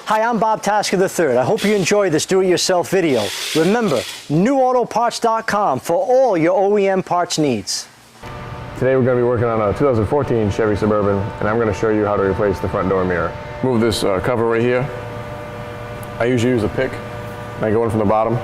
Hi, I'm Bob Tasker III. I hope you enjoyed this do-it-yourself video. Remember, NewAutoParts.com for all your OEM parts needs. Today we're going to be working on a 2014 Chevy Suburban, and I'm going to show you how to replace the front door mirror. Move this cover right here. I usually use a pick, and I go in from the bottom.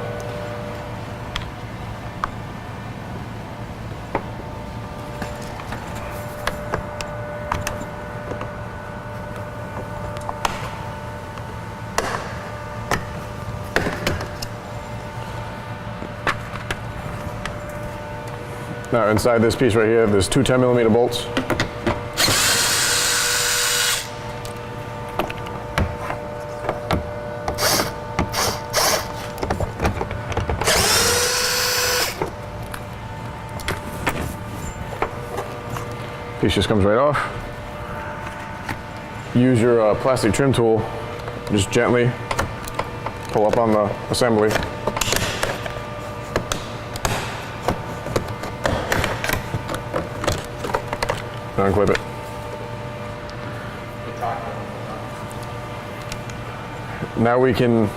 Now inside this piece right here, there's two 10mm bolts. Piece just comes right off. Use your plastic trim tool, just gently pull up on the assembly. Unclip it. Now we can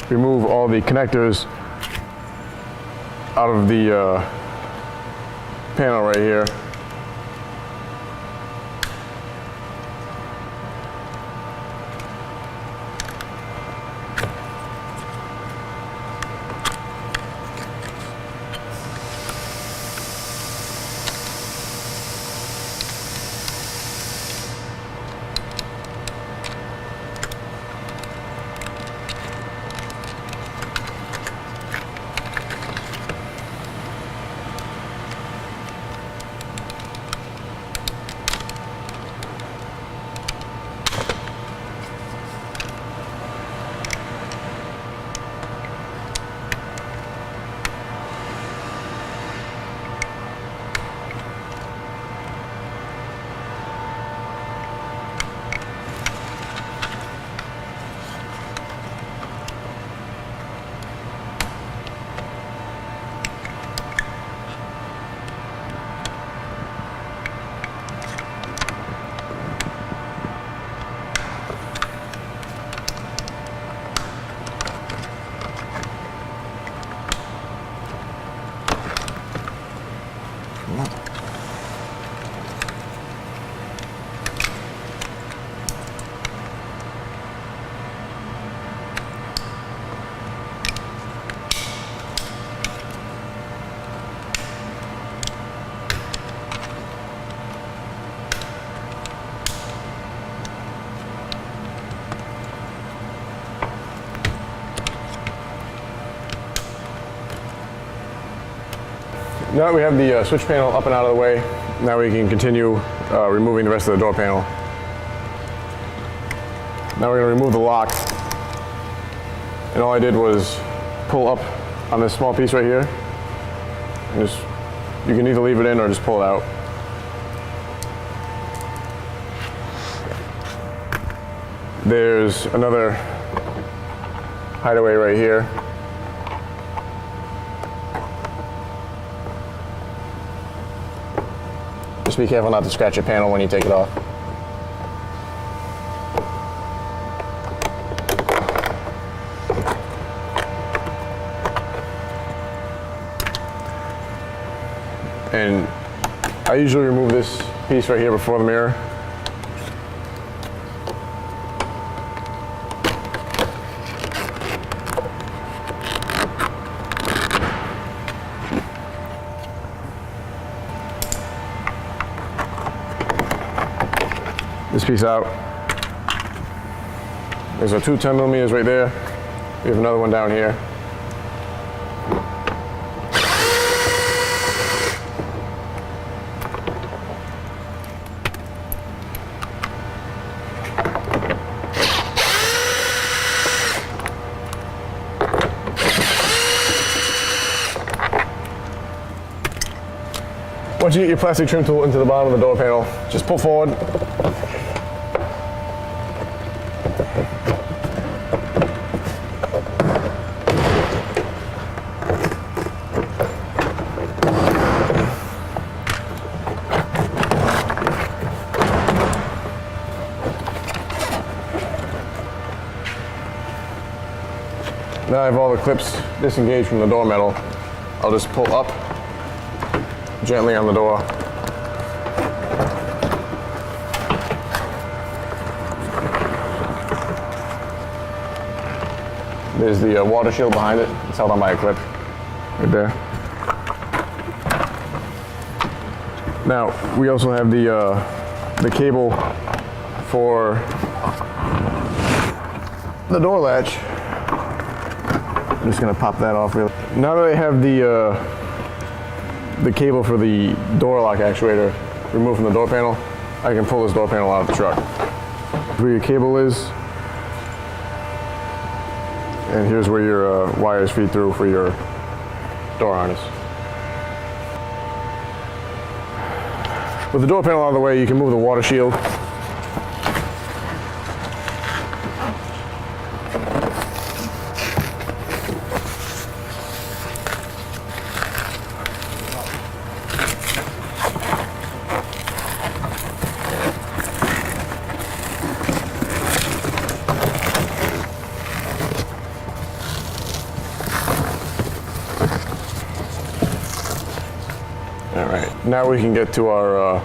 remove all the connectors out of the panel right here. Now that we have the switch panel up and out of the way, now we can continue removing the rest of the door panel. Now we're going to remove the lock. And all I did was pull up on this small piece right here. And just, you can either leave it in or just pull it out. There's another hideaway right here. Just be careful not to scratch your panel when you take it off. And I usually remove this piece right here before the mirror. This piece out. There's our two 10mm right there. We have another one down here. Once you get your plastic trim tool into the bottom of the door panel, just pull forward. Now I have all the clips disengaged from the door metal. I'll just pull up gently on the door. There's the water shield behind it. It's held on by a clip right there. Now we also have the cable for the door latch. I'm just gonna pop that off really. Now that I have the cable for the door lock actuator removed from the door panel, I can pull this door panel out of the truck. Where your cable is, and here's where your wires feed through for your door harness. With the door panel out of the way, you can move the water shield. All right, now we can get to our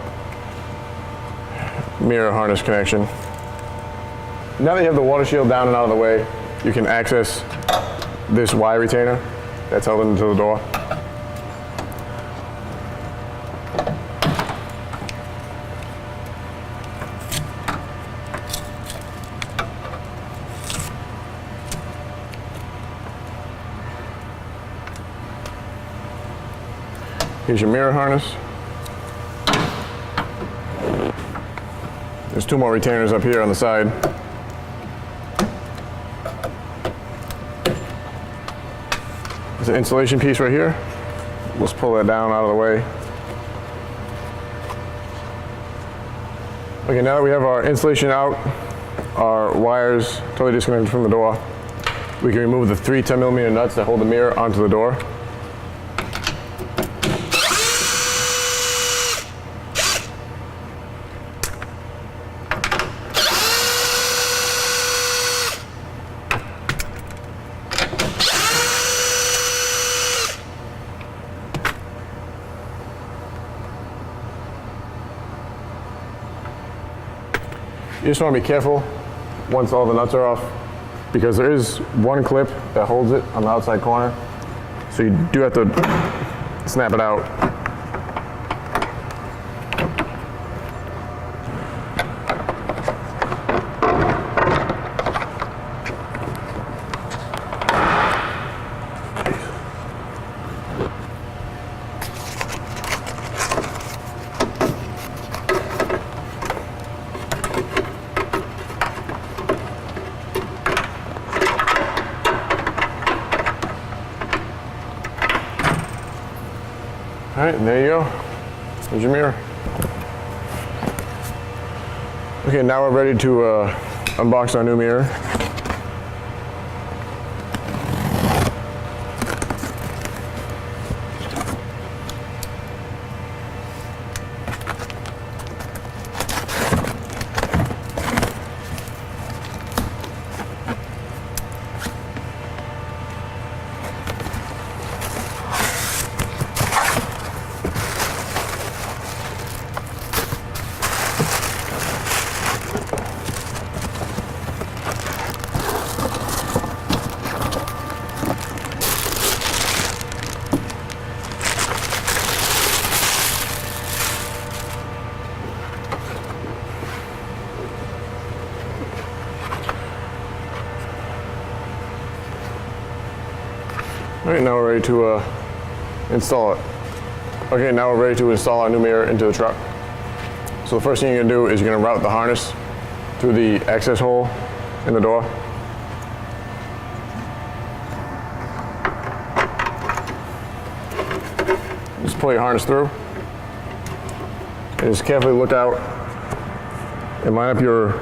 mirror harness connection. Now that you have the water shield down and out of the way, you can access this wire retainer that's held into the door. Here's your mirror harness. There's two more retainers up here on the side. There's an insulation piece right here. Let's pull that down out of the way. Okay, now that we have our insulation out, our wires totally disconnected from the door, we can remove the three 10mm nuts that hold the mirror onto the door. You just want to be careful once all the nuts are off, because there is one clip that holds it on the outside corner, so you do have to snap it out. All right, and there you go. There's your mirror. Okay, now we're ready to unbox our new mirror. All right, now we're ready to install it. Okay, now we're ready to install our new mirror into the truck. So the first thing you're gonna do is you're gonna route the harness through the access hole in the door. Just pull your harness through. And just carefully look out and line up your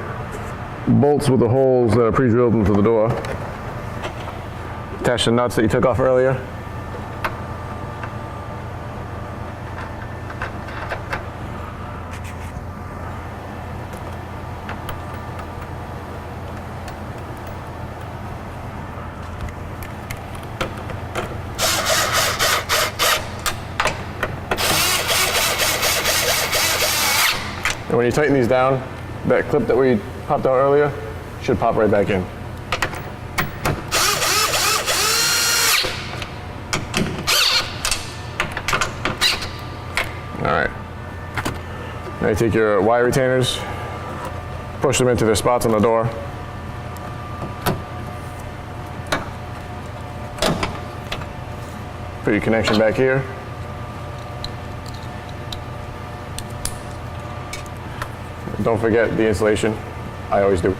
bolts with the holes that are pre-drilled into the door. Attach the nuts that you took off earlier. when you tighten these down, that clip that we popped out earlier should pop right back in. All right. Now you take your wire retainers, push them into their spots on the door. Put your connection back here. Don't forget the insulation. I always do.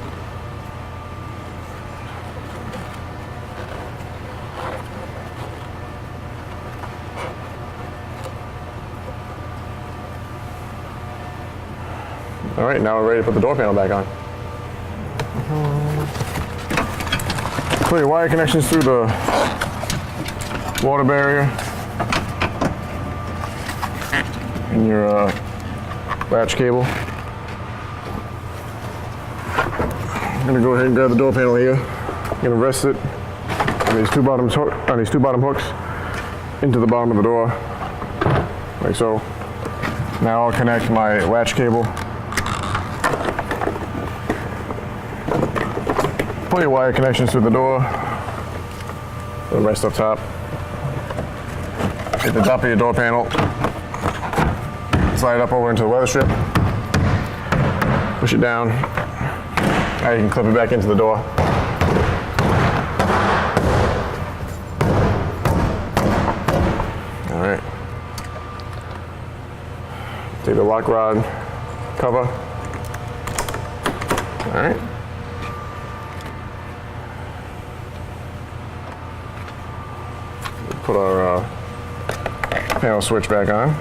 All right, now we're ready to put the door panel back on. Put your wire connections through the water barrier and your latch cable. I'm gonna go ahead and grab the door panel here. I'm gonna rest it on these two bottom hooks into the bottom of the door, like so. Now I'll connect my latch cable. Pull your wire connections through the door. Put the rest up top. Hit the top of your door panel. Slide it up over into the weather strip. Push it down. Now you can clip it back into the door. All right. Take the lock rod cover. All right. Put our panel switch back on.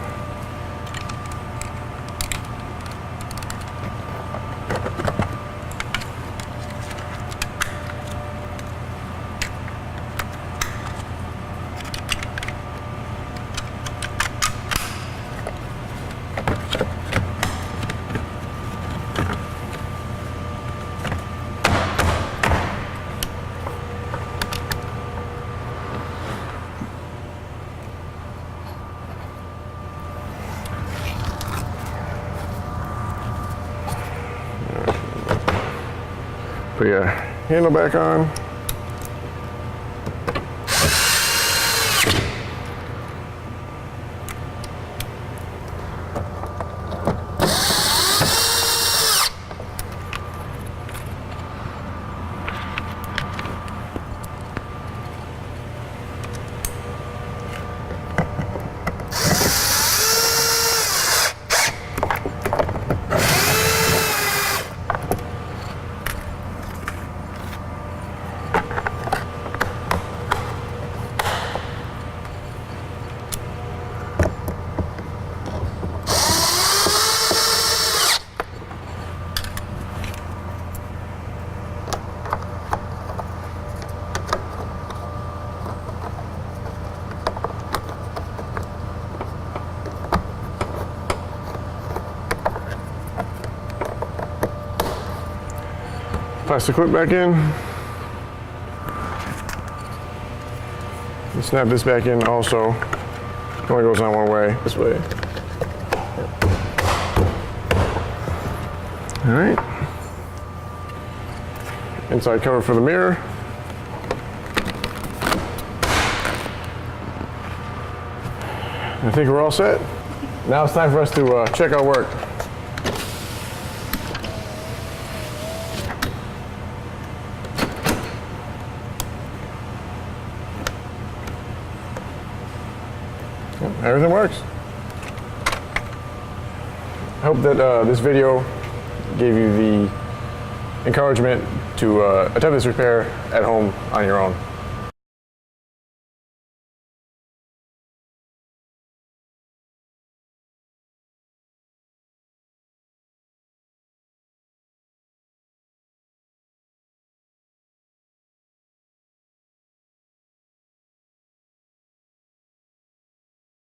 Put your handle back on. Plastic clip back in. And snap this back in also. It only goes on one way, this way. All right. Inside cover for the mirror. I think we're all set. Now it's time for us to check our work. Everything works. I hope that this video gave you the encouragement to attempt this repair at home on your own.